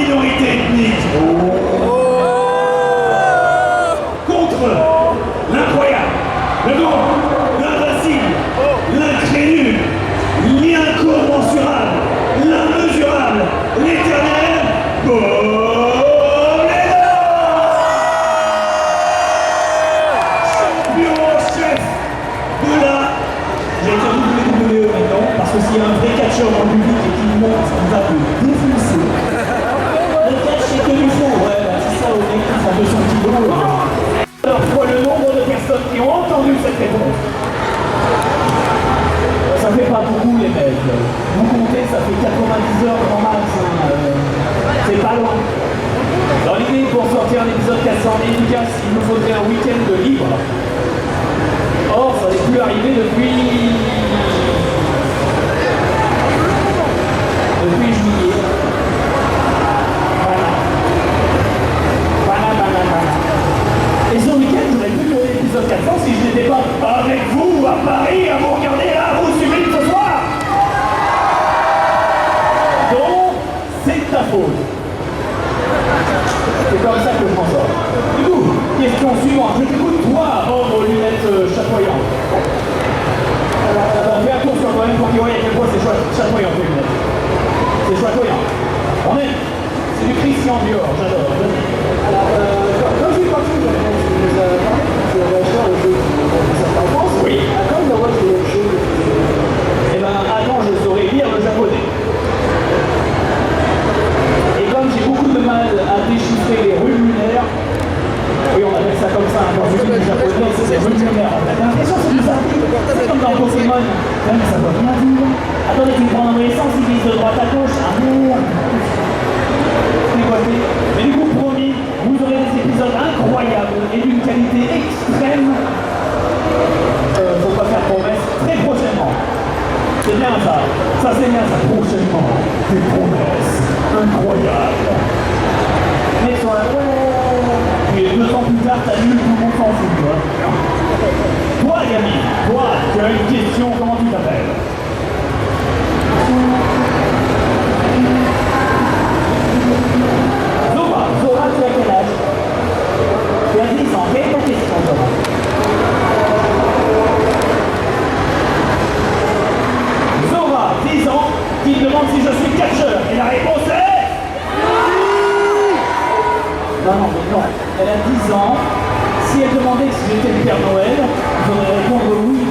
minorité ethnique. Contre l'incroyable, le grand, l'invincible, l'incrédule, l'incommensurable, l'immesurable, l'éternel parce que s'il y a un vrai catcheur dans le public et qu'il monte, il va le défoncer. Le catch c'est que du faux, ouais, bah, c'est ça au mec qui prend 200 kilos. Alors, fois le nombre de personnes qui ont entendu cette réponse. Ça fait pas beaucoup les mecs. Vous comptez, ça fait 90 heures grand max. Hein. C'est pas loin. Dans l'idée, pour sortir un épisode 400 efficace, il nous faudrait un week-end de libre. Or, ça n'est plus arrivé depuis juillet. Voilà. Et ce week-end, j'aurais pu tourner l'épisode 400 si je n'étais pas avec vous à Paris à vous regarder là, vous suivez ce soir. Donc, c'est ta faute. C'est comme ça que je m'en sors. Du coup, question suivante. Je t'écoute toi avant vos lunettes chatoyantes. Attends, fais un tour sur toi-même pour qu'il voie à quel point c'est chatoyant tes lunettes. C'est chatoyant. On est. C'est du Christian Dior, j'adore. Alors, quand je suis parti, je vais acheter le jeu en France. Oui. Quand il voit que le jeu. Eh ben, attends, je saurais lire le japonais. Et comme j'ai beaucoup de mal à déchiffrer les rues lunaires, oui, on appelle ça comme ça, quand je dis du japonais, c'est des rues lunaires. T'as l'impression que c'est bizarre. C'est comme dans Pokémon. Ouais, mais ça doit bien dire. Attendez, tu me prends dans les sens, ils disent de droite à gauche. Ah merde. Mais du coup, promis, vous aurez des épisodes incroyables et d'une qualité extrême. Faut pas faire promesse, très prochainement. C'est bien ça. Ça c'est bien ça, prochainement. Des promesses incroyables. Mais toi, et 2 ans plus tard, t'as nul, tout le monde s'en fout, toi. Toi, Gabi, toi, tu as une question, comment tu t'appelles? Zora, tu as quel âge? Tu as 10 ans, quelle est ta question, Zora? Zora, 10 ans, qui me demande si je suis catcheur, et la réponse est... Non, mais non. Elle a 10 ans. Si elle demandait si j'étais le Père Noël, je voudrais répondre oui.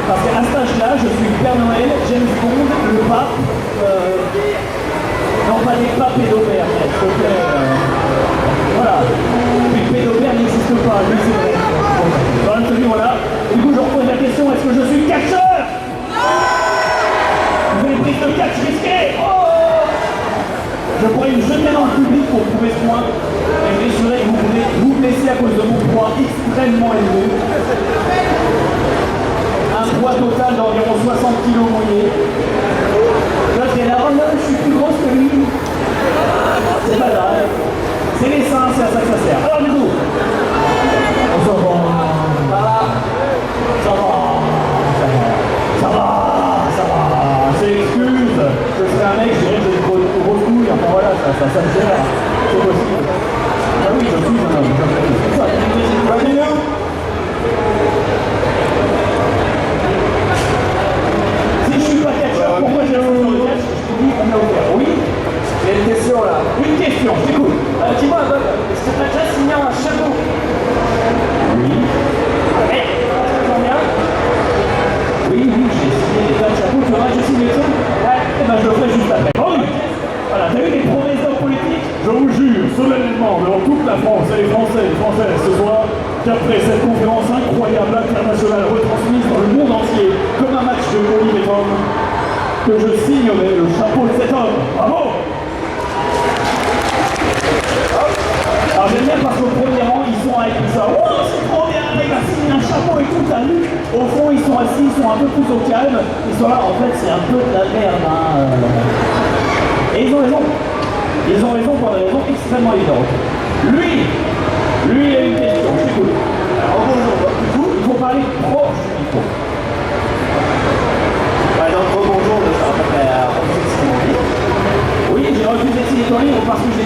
Parce qu'à cet âge-là, je suis le Père Noël, James Bond, le pape. Non, pas des papes pédopères, s'il te plaît. Voilà. Puis pédopère n'existe pas, lui c'est vrai. Dans le tenue, voilà. Du coup, je repose la question, est-ce que je suis catcheur? Vous avez pris de catch risqué? Je pourrais me jeter dans le public pour prouver ce point. Et je risquerais que vous pouvez vous blesser à cause de mon poids extrêmement élevé. Un poids total d'environ 60 kg mouillés. Là, je là, oh là, je suis plus grosse que lui. C'est pas grave. C'est les seins, c'est à ça que ça sert. Alors du coup, on s'en va. Voilà. Ça va. C'est excuse. Je serais un mec, je dirais que j'ai des grosses couilles. Enfin voilà, ça me gère. C'est possible. Ah oui, je suis un homme. Pas bien. Si je suis pas catcheur, pourquoi j'ai un catch? Je dis qu'on a ouvert. Oui. J'ai une question là. Une question, j'écoute. Dis-moi, est-ce que tu as déjà signé un chapeau? Oui. Eh, combien? Oui, j'ai signé des tas de chapeaux. Tu vois, j'ai signé ça? Ouais. Eh ben, je le ferai juste après. Oh oui. Voilà, t'as eu des promesses d'hommes politiques? Je vous jure, solennellement, devant toute la France et les Français et les Françaises ce soir, qu'après cette conférence incroyable internationale retransmise dans le monde entier, comme un match de Olivier et Tom, que je signerai le chapeau de cet homme. Bravo! Alors j'aime bien parce qu'au premier rang, ils sont avec ça. Oh, c'est trop bien, le mec a signé un chapeau et tout, t'as vu? Au fond, ils sont assis, ils sont un peu plus au calme. Ils sont là, en fait, c'est un peu de la merde. Hein. Et ils ont raison. Ils ont raison pour des raisons extrêmement évidentes. Lui, il a une question, je t'écoute. Alors bonjour, du coup, il faut parler proche du micro. Par exemple, bonjour, je suis à peu près à refusé de signer mon livre. Oui, j'ai refusé de signer ton livre parce que je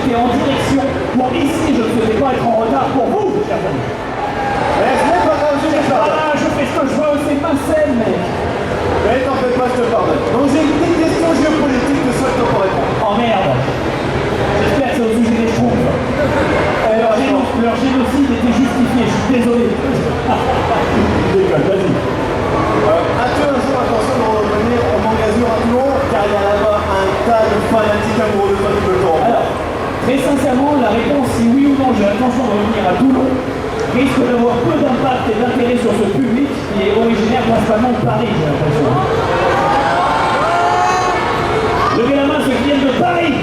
risque d'avoir peu d'impact et d'intérêt sur ce public qui est originaire principalement de Paris, j'ai l'impression. Levez la main ceux qui viennent de Paris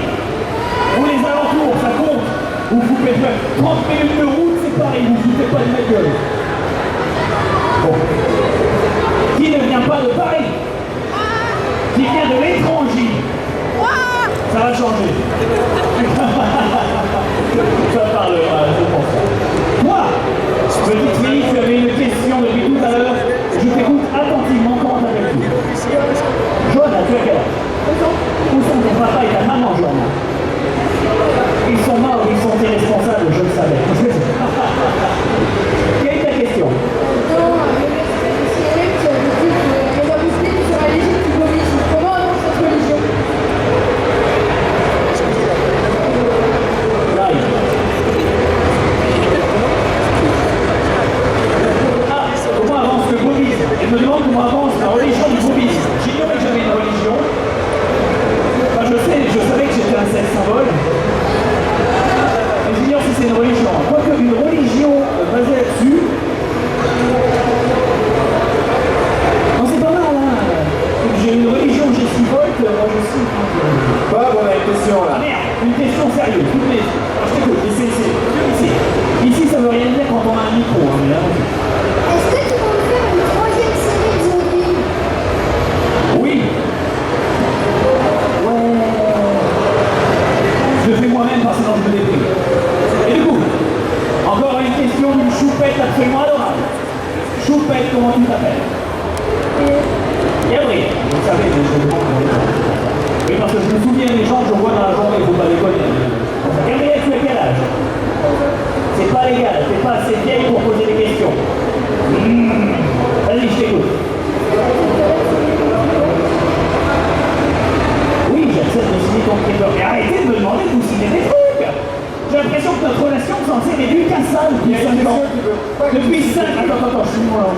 ou les alentours, ça compte. Vous faites 30 minutes de route, c'est pareil, vous ne foutez pas de ma gueule. Bon. Qui ne vient pas de Paris? Qui vient de l'étranger? Ça va changer. Ça parlera, je pense. Toi, petite fille, tu avais une question depuis tout à l'heure. Je t'écoute attentivement. Comment t'appelles-tu? Johanna, tu as quel âge? Où sont ton papa et ta maman, Johanna? Ils sont morts, ils sont irresponsables, je le savais. Quelle est ta question? Elle me demande comment avance la religion du bouddhisme. J'ignorais que j'avais une religion. Enfin, je savais que j'étais un sexe symbole. Mais j'ignore si c'est une religion. Quoique une religion basée là-dessus. Non, c'est pas mal, hein. J'ai une religion, j'ai 6 volts, moi je suis. Quoi? On a une question là. Ah merde, une question sérieuse. Alors, je t'écoute, ici, ça veut rien dire quand on a un micro, hein, mais là, est-ce que tu comptes faire une troisième série de zombies? oui. Ouais. Je le fais moi-même parce que sinon je me déprime. Et du coup, encore une question d'une choupette absolument adorable. Choupette, comment tu t'appelles? Gabriel. Vous savez, je demande. Oui, parce que je me souviens des gens que je vois dans la journée, il ne faut pas déconner. Gabriel, tu as quel âge? C'est pas légal, t'es pas assez vieille pour poser des questions. Vas-y, je t'écoute. Oui, j'accepte de signer ton traiteur. Mais arrêtez de me demander de vous signer des trucs. J'ai l'impression que notre relation est censée réduire qu'à ça depuis 5 ans. Depuis 5 ans. Attends, je suis moi.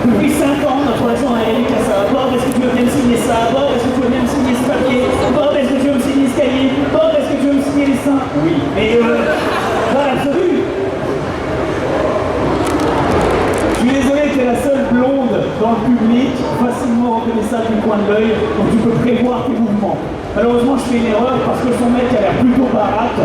Depuis 5 ans, notre relation est réduite qu'à ça. Bob, est-ce que tu veux bien me signer ça? Bob, est-ce que tu veux bien me signer ce papier? Bob, est-ce que tu veux me signer ce cahier? Bob, est-ce que tu veux me signer les seins? Oui. Mais dans l'absolu. Je suis désolé, tu es la seule blonde dans le public, facilement reconnaissable du coin de l'œil, donc tu peux prévoir tes mouvements. Malheureusement, je fais une erreur parce que son mec a l'air plutôt baraque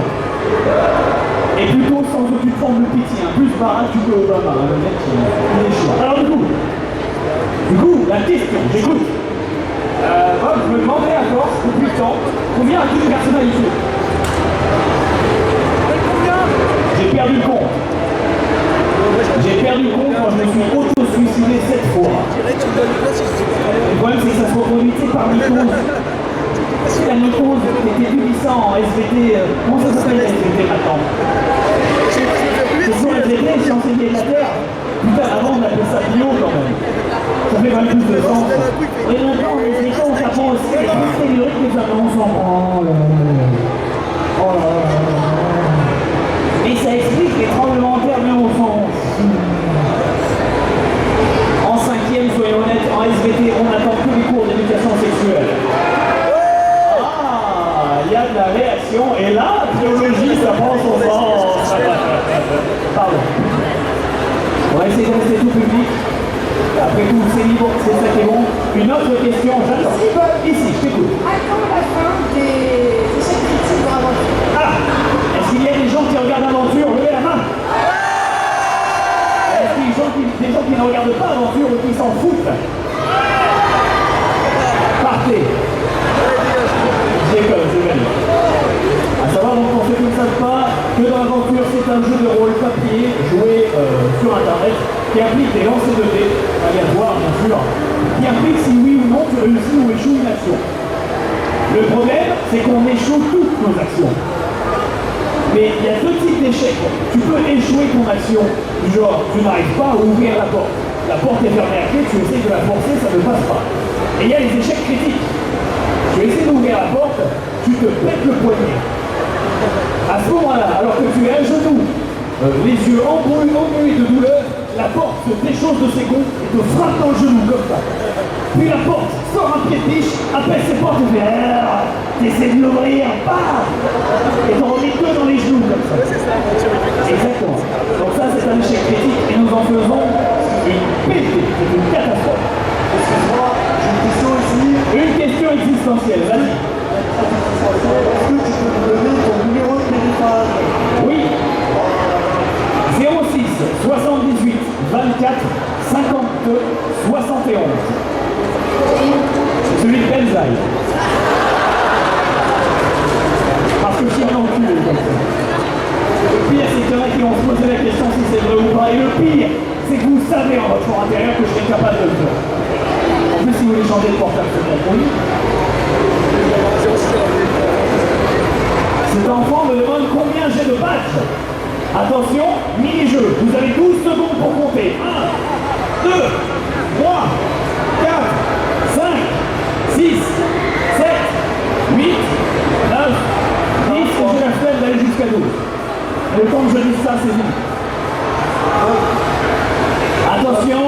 et plutôt sans aucune forme de pitié. Plus baraque que Obama, le mec il est chaud. Alors du coup, la question, j'écoute. Bob, je me demandais à force, depuis le temps, combien as-tu de personnalité? J'ai perdu le compte. J'ai perdu le compte quand je me suis auto-suicidé 7 fois. Le problème c'est que ça se reproduit par mycose. Si la mycose était publicée en SVT, comment ça s'appelle la SVT maintenant? C'est sur SVT, sciences et de la Terre. Putain, avant on appelait ça bio quand même. Ça fait quand même plus de sens. Et maintenant les SVT on s'apprend aussi les théoriques que ça commence en branle. Oh là là. Et ça explique les tremblements de terre bien au fond. En 5e, soyons honnêtes, en SVT, on attend que les cours d'éducation sexuelle. Ah, il y a de la réaction, et là, biologie, ça prend son sens. Pardon. On va essayer de rester tout public. Après tout, c'est libre, c'est ça qui est bon. Une autre question, j'attends. Ici, je t'écoute. Attends la fin des échecs critiques dans l'aventure. Ah! Est-ce qu'il y a des gens qui regardent l'aventure? Levez la main! Est-ce qu'il y a des gens qui ne regardent pas l'aventure ou qui s'en foutent? Partez! J'école, c'est valide. À savoir, donc, pour ceux qui ne savent pas, que dans l'aventure, c'est un jeu de rôle papier joué sur internet qui implique des lancers de dés, aléatoires bien sûr, qui implique si oui ou non tu réussis ou échoues une action. Le problème, c'est qu'on échoue toutes nos actions. Mais il y a 2 types d'échecs. Tu peux échouer ton action, genre tu n'arrives pas à ouvrir la porte. La porte est fermée à clé, tu essaies de la forcer, ça ne passe pas. Et il y a les échecs critiques. Tu essaies d'ouvrir la porte, tu te pètes le poignet. À ce moment-là, alors que tu es à genoux, les yeux embués de douleur, la porte se déchausse de ses gonds et te frappe dans le genou comme ça. Puis la porte sort un pied de biche, appelle ses portes et fait t'essaies de l'ouvrir, bam! Et t'en remets 2 dans les genoux comme ça. Exactement. Donc ça c'est un échec critique C'est une catastrophe. Excuse-moi, j'ai une question ici. Une question existentielle, vas-y. Est-ce que tu peux me donner ton numéro de téléphone? Oui. 06 78 24 52 71. C'est celui de Benzaï. Parce que je suis un enculé comme ça. Le pire, c'est qu'il y en a qui vont se poser la question si c'est vrai ou pas. Et le pire, c'est que vous savez en votre fort intérieur que je serai capable de le faire. En plus, si vous voulez changer de portable, c'est bon. Oui. Cet enfant me demande combien j'ai de badges. Attention, mini-jeu. Vous avez 12 secondes pour compter. 1, 2, 3, 4, 5, 6, 7, 8, 9, 10. J'ai la flemme d'aller jusqu'à 12. Le temps que je dise ça, c'est fini. Attention,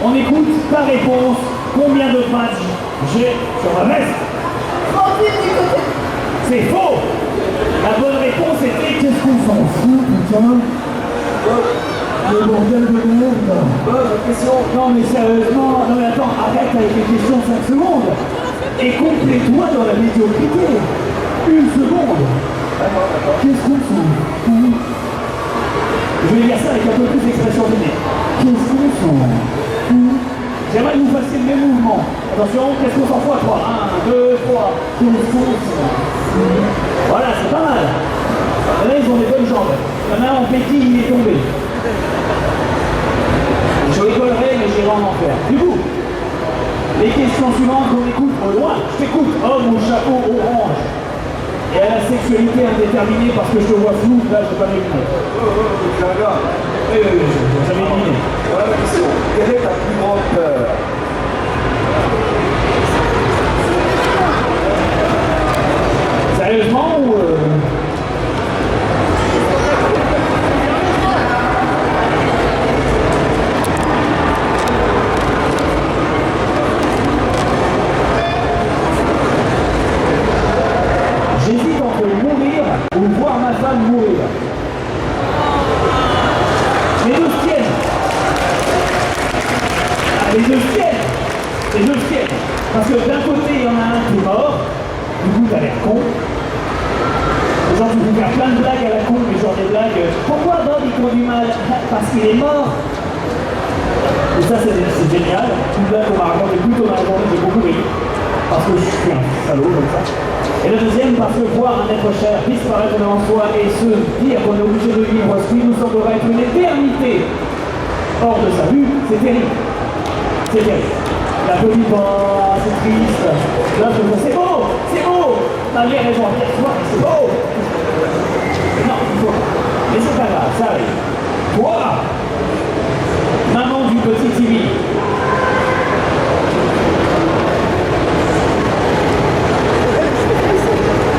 on écoute ta réponse. Combien de badges j'ai sur ma veste? C'est faux. La bonne réponse était qu'est-ce qu'on s'en fout, putain? Le bordel de merde. Bonne question. Non mais sérieusement, non mais attends, arrête avec les questions 5 secondes. Et complète-toi dans la médiocrité. 1 seconde. Qu'est-ce qu'on s'en fout? Je vais dire ça avec un peu plus d'expression donnée. Qu'est-ce qu'on s'en fout? J'aimerais que vous fassiez le même mouvement. Attention, qu'est-ce qu'on s'en fout à 3? 1, 2, 3. Qu'est-ce qu'on s'en fout? Voilà, c'est pas mal. Là, ils ont des bonnes jambes. Il y en a un en petit, il est tombé. Je rigolerai, mais j'irai en enfer. Du coup, les questions suivantes qu'on écoute au loin. Je t'écoute, homme au chapeau orange. Et à la sexualité indéterminée parce que je te vois flou, là, je peux pas m'éliminer. Tu regardes. J'avais deviné. Voilà la question. Quelle est ta plus grande peur? Sérieusement ou J'hésite entre mourir ou voir ma femme mourir. Les deux se tiennent. Ah, les deux se tiennent. Les deux se tiennent. Parce que d'un côté, il y en a un qui est mort. Du coup, t'as l'air con. Les gens qui vont faire plein de blagues à la con, mais genre des blagues. Pourquoi Bob il conduit mal? Parce qu'il est mort. Et ça, c'est génial. Une blague qu'on m'a raconté plus tôt dans la journée, j'ai beaucoup ri. Parce que je suis un salaud comme ça. Et le deuxième, parce que voir un être cher disparaître devant soi et se dire qu'on est obligé de vivre ce qui nous semblera être une éternité hors de sa vue, c'est terrible. C'est terrible. La petite pas, c'est triste. Là, je me dis, c'est beau, c'est beau. Ma mère est gentille, tu vois, c'est beau. Non, il faut pas. Mais c'est pas grave, ça arrive. Toi, maman du petit Timmy.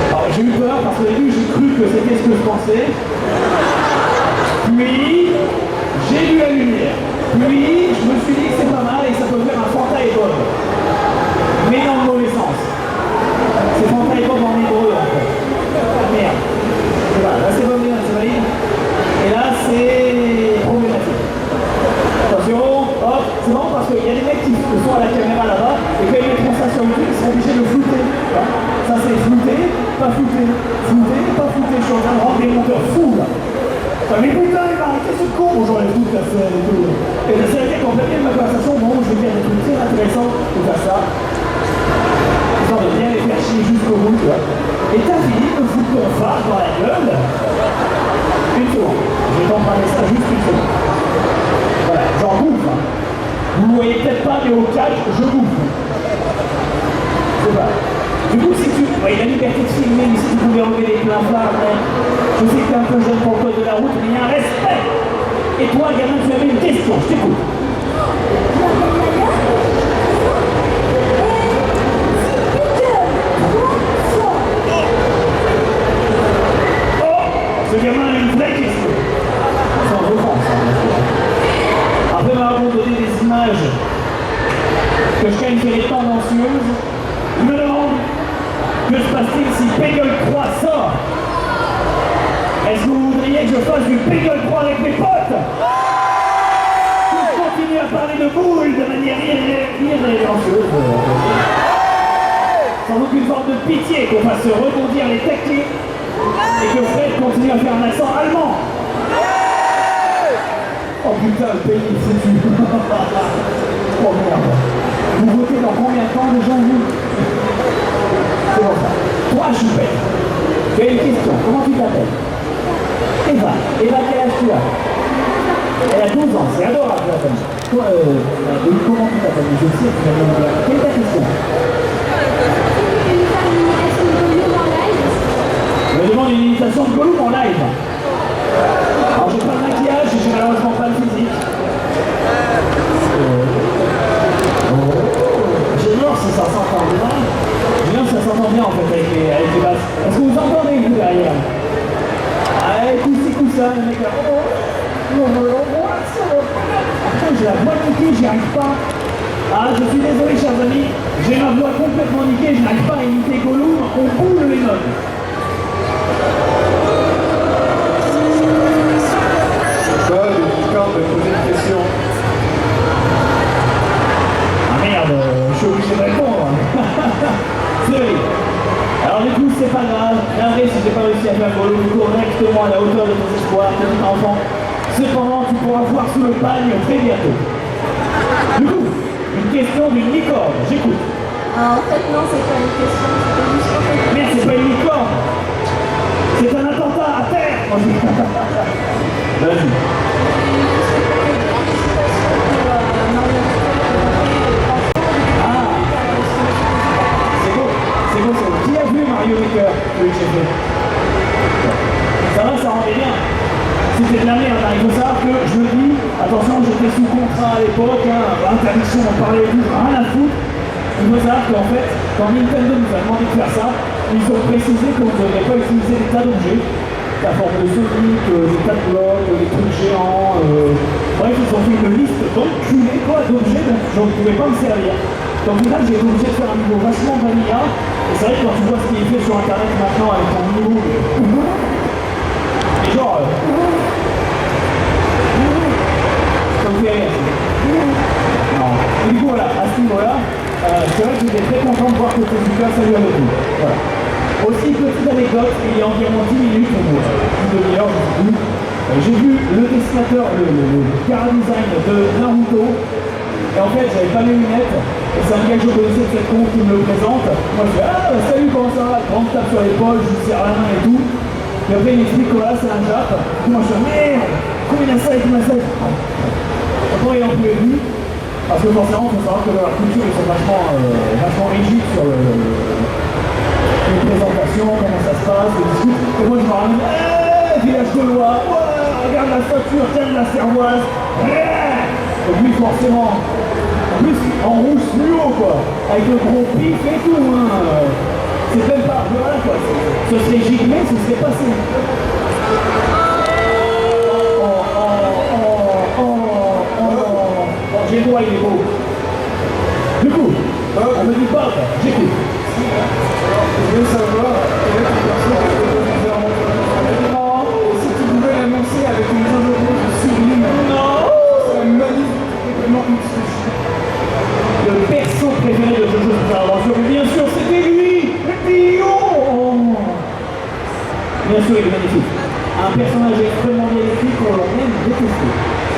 Alors, j'ai eu peur parce qu'au début, j'ai cru que c'était ce que je pensais. Puis, j'ai vu la lumière. Puis, je me suis dit que c'est pas mal et que ça peut faire un Fanta et Bob. Mais dans le mauvais sens. C'est Fanta et Bob en hébreu, en fait. Merde. C'est pas, là, c'est pas bien, c'est valide. Et là, c'est problématique. Attention, hop, c'est bon parce qu'il y a des mecs qui sont à la caméra là-bas et quand ils mettront ça sur YouTube, ils seront obligés de flouter. Ça, c'est flouter, pas flouter. Flouter, pas flouter. Je suis en train de rendre des monteurs fous, là. Mais putain, il va arrêter ce con! Bon, j'enlève toute la scène et tout. Et la scène qui complète ma conversation, bon, je vais dire des trucs très intéressants pour faire ça. Histoire de bien les faire chier jusqu'au bout, tu vois. Et t'as fini de foutre ton phare dans la gueule. Une seconde. Je vais t'emprunter ça juste une seconde. Voilà, j'en bouffe. Hein. Vous ne voyez peut-être pas, mais au catch, je bouffe. C'est pas. Du coup, si tu... Ouais, la liberté de filmer, mais si tu pouvais enlever les pleins phares, hein. Je sais que t'es un peu jeune pour le code de la route, mais il y a un respect. Et toi, gamin, tu avais une question, je t'écoute. Oh, ce gamin a une vraie question. Sans offense. Après m'avoir donné des images que je qualifierais tendancieuses, je me demande que se passe-t-il si Peggle 3 sort? Est-ce que vous voudriez que je fasse du Peggle 3 avec mes potes? Tous contre continue à parler de boules de manière irrévérencieuse. Sans aucune forme de pitié qu'on fasse rebondir les tactiques et que Fred continue à faire un accent allemand. Oh putain, le pays est foutu. Oh merde. Vous votez dans combien de temps déjà, vous? C'est bon ça. Toi, Choupette, tu as une question. Comment tu t'appelles? Eva. Eva, quel âge tu as? Elle a 12 ans, c'est adorable la femme. Toi, comment tu t'appelles? Je sais, tu vas me dire. Quelle est ta question? Je me demande une imitation de Gollum en live. Alors j'ai pas de maquillage et j'ai malheureusement pas le physique. J'ignore si ça s'entend bien. J'ignore si ça s'entend bien en fait avec les basses. Est-ce que vous entendez vous derrière? Allez, coup ça, le mec là. Après j'ai la voix niquée, j'y arrive pas. Ah, je suis désolé chers amis, j'ai ma voix complètement niquée, je n'arrive pas à imiter Gollum, on boule les notes. De poser une question. Ah merde, je suis obligé de répondre. C'est vrai. Alors du coup, c'est pas grave. Navré si j'ai pas réussi à faire Gollum correctement à la hauteur de tes espoirs, petit enfant. Cependant, tu pourras voir sous le pagne très bientôt. Du coup, une question d'une licorne. J'écoute. En fait, non, c'est pas une question, c'était juste en fait. Merde, c'est pas une licorne. C'est un attentat à terre. Vas-y. C'est bon. Qui a vu Mario Maker? Oui, j'ai fait. Ça va, ça rendait bien. C'était de la merde, hein. Il faut savoir que je le dis, attention, j'étais sous contrat à l'époque, interdiction d'en parler et tout, rien à foutre. Il faut savoir qu'en fait, quand Nintendo nous a demandé de faire ça, ils ont précisé qu'on ne devrait pas utiliser des tas d'objets, la forme de Sonic, des tas de blocs, des trucs géants, bref, ils ont fait une liste d'enculés d'objets dont je ne pouvais pas me servir. Donc là, j'ai été obligé de faire un niveau vachement vanilla, et c'est vrai que quand tu vois ce qui est fait sur internet maintenant avec un niveau et genre ça me fait rire. Non. Et du coup voilà, à ce niveau-là, c'est vrai que j'étais très content de voir que ce truc-là salut avec vous. Voilà. Aussi, petite anecdote, il y a environ 10 minutes, une demi-heure, j'ai vu le dessinateur, le chara-design de Naruto, et en fait j'avais pas mes lunettes, et c'est un gars que je connaissais de cette con qui me le présente. Moi je fais ah salut, comment ça va? Grande tape sur l'épaule, je lui serre la main et tout. Et après il m'explique que voilà c'est un Jap. Moi je fais merde, comment il a ça et comment il a ça? Après il en pouvait plus. Parce que forcément il faut savoir que dans leur culture ils sont vachement rigides sur les présentations, comment ça se passe, les discours. Et moi je me ramène, village de loi, regarde la stature, tiens de la cervoise. Et puis forcément, en plus en rouge fluo quoi, avec le gros pif et tout. C'est même pas, voilà quoi, ce serait gigmé, ce serait passé. J'ai le droit, il est beau. Du coup, on me dit Bob, j'écoute. Je veux savoir quelle est ta personne qui peut nous faire et si tu pouvais l'annoncer avec une jojo rose sublime. Non. C'est magnifique, vraiment utile. Le perso préféré de Jojo Bizarre Adventure, mais bien sûr, c'était lui, le pion. Bien sûr, il est magnifique. Un personnage extrêmement bien écrit qu'on l'aime détester.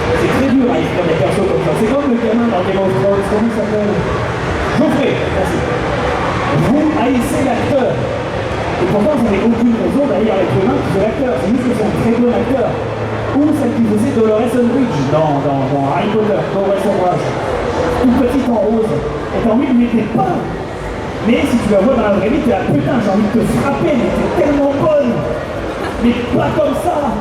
C'est très dur à écrire des persos comme ça. C'est comme le gamin dans Game of Thrones, comment il s'appelle? Geoffrey, merci. Vous haïssez l'acteur. Et pourtant, vous n'avez aucune raison d'ailleurs avec le nain qui fait l'acteur. C'est juste que c'est un très bon acteur. Ou celle qui faisait Dolores Umbridge dans Harry Potter, Dolores Umbridge. Une petite en rose. Et t'as envie de mettre pas. Mais si tu la vois dans la vraie vie, t'es là, putain, j'ai envie de te frapper, mais t'es tellement bonne. Mais pas comme ça.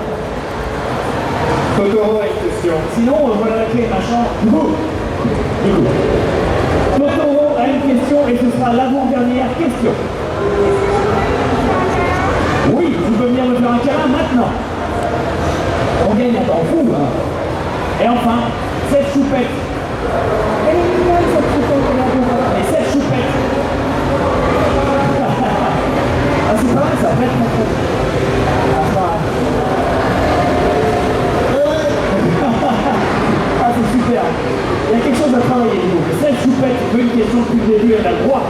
Totoro a une question. Sinon, voilà la clé, machin. Du coup, Totoro a une question et ce sera l'avant-dernière question. Oui, tu peux venir me faire un câlin maintenant. On gagne un temps fou, hein. Et enfin, cette choupette. Elle est mignonne, cette choupette. Et cette choupette. Ah, c'est pas mal, ça va être mon truc. Ah, c'est super. Il y a quelque chose à travailler, du coup. Celle choupette veut une question depuis le début, elle a le droit.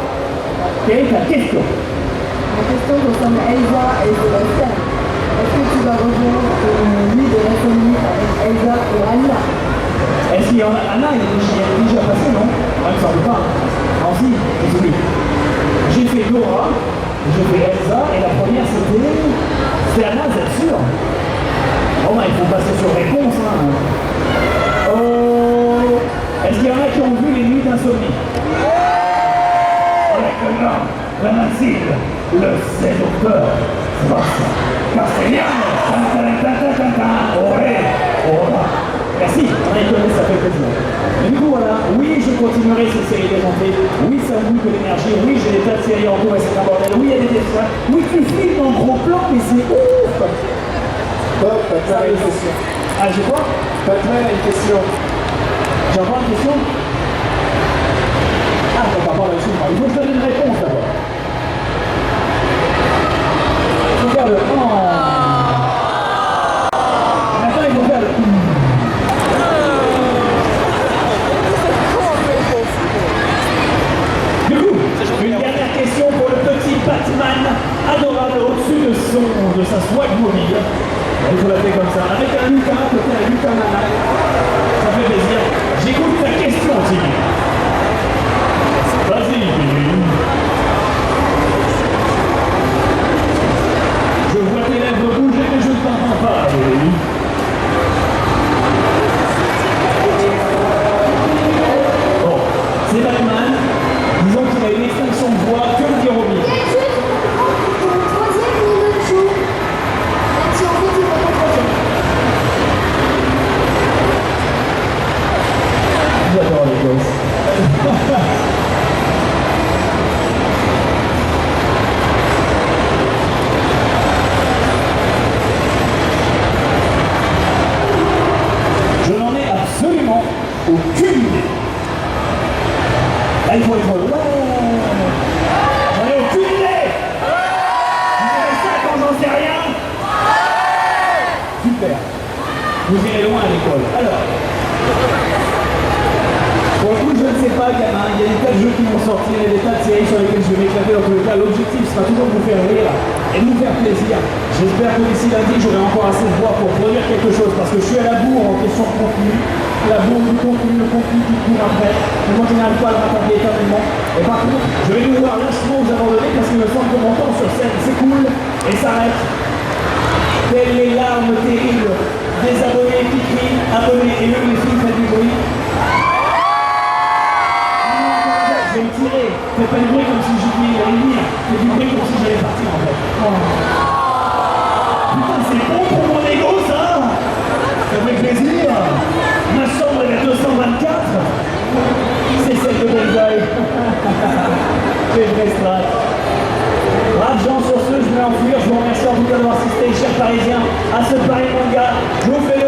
Quelle est ta question? Ma question concerne Elsa et Sébastien. Est-ce que tu vas rejoindre lui de la famille avec Elsa et Anna? Est-ce qu'il y en a Anna, il est déjà passé, non? Ah, il ne semble pas. Non, si, désolé. J'ai fait Dora, j'ai fait Elsa, et la première c'était Anna, vous êtes sûr? Oh, bah, il faut passer sur réponse, hein. Oh, est-ce qu'il y en a qui ont vu les nuits d'insomnie? Avec le nom, la Mathilde, le séducteur, Castellano, merci, on a étonné, ça fait plaisir. Et du coup, voilà, oui, je continuerai cette série démontée. Oui, ça bouge de l'énergie. Oui, j'ai des tas de séries en cours et c'est un bordel. Oui, il y a des dessins. Oui, tu filmes en gros plan, mais c'est ouf. Bob, Batman a une question. Ah, j'ai quoi? Batman a une question. J'ai encore une question? Ah, on va pas là-dessus. Il faut que je donne une réponse d'abord. Il faut faire le Maintenant, il faut faire le Du coup, une dernière question pour le petit Batman adorable au-dessus de sa swag mobile. Il faut l'appeler comme ça. Avec un Lucas, peut-être un Lucas Nana. Ça fait plaisir. J'écoute ta question, Timmy. Vas-y, Timmy. Je vois tes lèvres bouger, mais je ne t'entends pas, Timmy. Bon, c'est Batman. Disons qu'il a une extinction de voix. Que me dire au milieu? Quel jeu tu prends pour le troisième niveau de jeu? Même si en fait il va pas troisième. J'adore les gosses. Je n'en ai absolument aucune idée. Là, il faut être ouais. J'en ai aucune idée. Vous savez ça quand j'en sais rien? Super. Vous irez loin à l'école. Alors. Pour le coup, je ne sais pas, gamin, il y a des tas de jeux qui vont sortir, il y a des tas de séries sur lesquelles je vais m'éclater. Dans tous les cas, l'objectif sera toujours de vous faire rire et de nous faire plaisir. J'espère que d'ici lundi, j'aurai encore assez de voix pour produire quelque chose, parce que je suis à la bourre en question de contenu. La bourre du contenu, le contenu qui court après. Mais moi, je n'arrive pas à le rattraper éternellement. Et par contre, je vais devoir lâchement vous abandonner parce qu'il me semble que mon temps sur scène s'écoule et s'arrête. Telles les larmes terribles des abonnés qui crient, abonnés et eux, les filles, faites du bruit. Je vais me tirer. Faites pas du bruit comme si j'étais à venir. Faites du bruit comme si j'allais partir en fait. Putain, c'est bon pour mon ego ça. Ça fait plaisir. Ma chambre est à 224. C'est celle de Benzaï. C'est vrai strat. Brave gens, sur ce, je vais enfuir. Je vous remercie en tout cas d'avoir assisté, chers Parisiens, à ce Paris Manga. Je vous fais